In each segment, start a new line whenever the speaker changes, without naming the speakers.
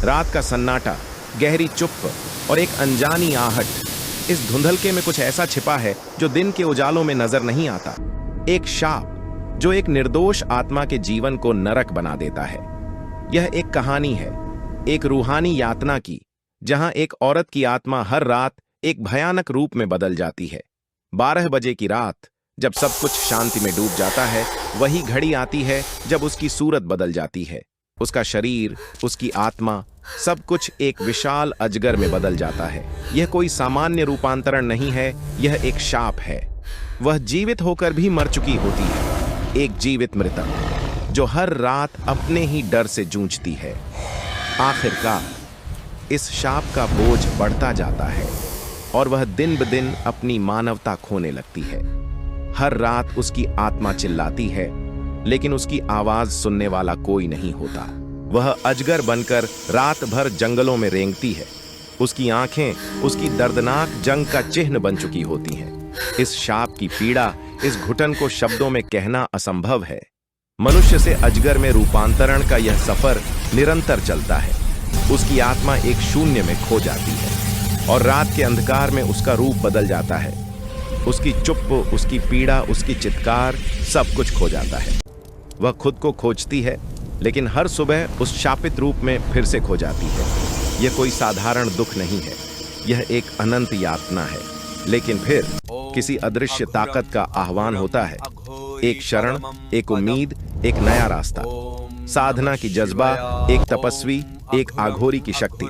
रात का सन्नाटा, गहरी चुप्प और एक अनजानी आहट। इस धुंधलके में कुछ ऐसा छिपा है जो दिन के उजालों में नजर नहीं आता। एक शाप जो एक निर्दोष आत्मा के जीवन को नरक बना देता है। यह एक कहानी है, एक रूहानी यातना की, जहां एक औरत की आत्मा हर रात एक भयानक रूप में बदल जाती है। 12 बजे की रात, जब सब कुछ शांति में डूब जाता है, वही घड़ी आती है जब उसकी सूरत बदल जाती है। उसका शरीर, उसकी आत्मा, सब कुछ एक विशाल अजगर में बदल जाता है। यह कोई सामान्य रूपांतरण नहीं है, यह एक शाप है। वह जीवित होकर भी मर चुकी होती है, एक जीवित मृतक जो हर रात अपने ही डर से जूझती है। आखिरकार इस शाप का बोझ बढ़ता जाता है और वह दिन ब दिन अपनी मानवता खोने लगती है। हर रात उसकी आत्मा चिल्लाती है, लेकिन उसकी आवाज सुनने वाला कोई नहीं होता। वह अजगर बनकर रात भर जंगलों में रेंगती है। उसकी आंखें उसकी दर्दनाक जंग का चिन्ह बन चुकी होती हैं। इस शाप की पीड़ा, इस घुटन को शब्दों में कहना असंभव है। मनुष्य से अजगर में रूपांतरण का यह सफर निरंतर चलता है। उसकी आत्मा एक शून्य में खो जाती है और रात के अंधकार में उसका रूप बदल जाता है। उसकी चुप्प, उसकी पीड़ा, उसकी चित्कार, सब कुछ खो जाता है। वह खुद को खोजती है, लेकिन हर सुबह उस शापित रूप में फिर से खो जाती है। यह कोई साधारण दुख नहीं है, यह एक अनंत यातना है। लेकिन फिर किसी अदृश्य ताकत का आह्वान होता है, एक शरण, एक उम्मीद, एक नया रास्ता। साधना की जज्बा, एक तपस्वी, एक आघोरी की शक्ति।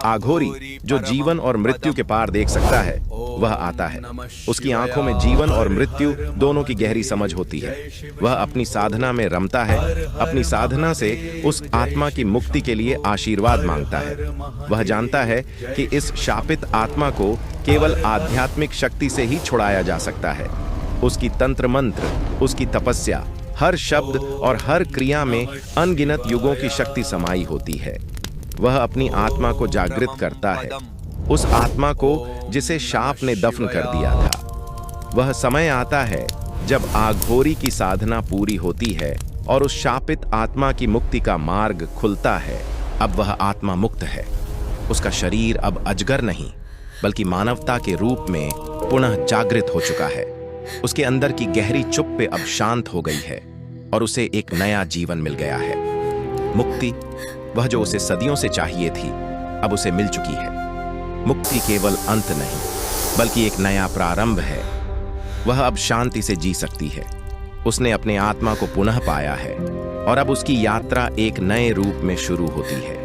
आघोरी जो जीवन और मृत्यु के पार देख सकता है, वह आता है। उसकी आंखों में जीवन और मृत्यु दोनों की गहरी समझ होती है। वह अपनी साधना में रमता है, अपनी साधना से उस आत्मा की मुक्ति के लिए आशीर्वाद मांगता है। वह जानता है कि इस शापित आत्मा को केवल आध्यात्मिक शक्ति से ही छुड़ाया जा सकता है। उसकी तंत्र मंत्र, उसकी तपस्या, हर शब्द और हर क्रिया में अनगिनत युगों की शक्ति समाई होती है। वह अपनी आत्मा को जागृत करता है, उस आत्मा को जिसे शाप ने दफन कर दिया था। वह समय आता है जब आघोरी की साधना पूरी होती है और उस शापित आत्मा की मुक्ति का मार्ग खुलता है। अब वह आत्मा मुक्त है। उसका शरीर अब अजगर नहीं, बल्कि मानवता के रूप में पुनः जागृत हो चुका है। उसके अंदर की गहरी चुप्पी अब शांत हो गई है और उसे एक नया जीवन मिल गया है। मुक्ति, वह जो उसे सदियों से चाहिए थी, अब उसे मिल चुकी है। मुक्ति केवल अंत नहीं, बल्कि एक नया प्रारंभ है। वह अब शांति से जी सकती है। उसने अपने आत्मा को पुनः पाया है और अब उसकी यात्रा एक नए रूप में शुरू होती है।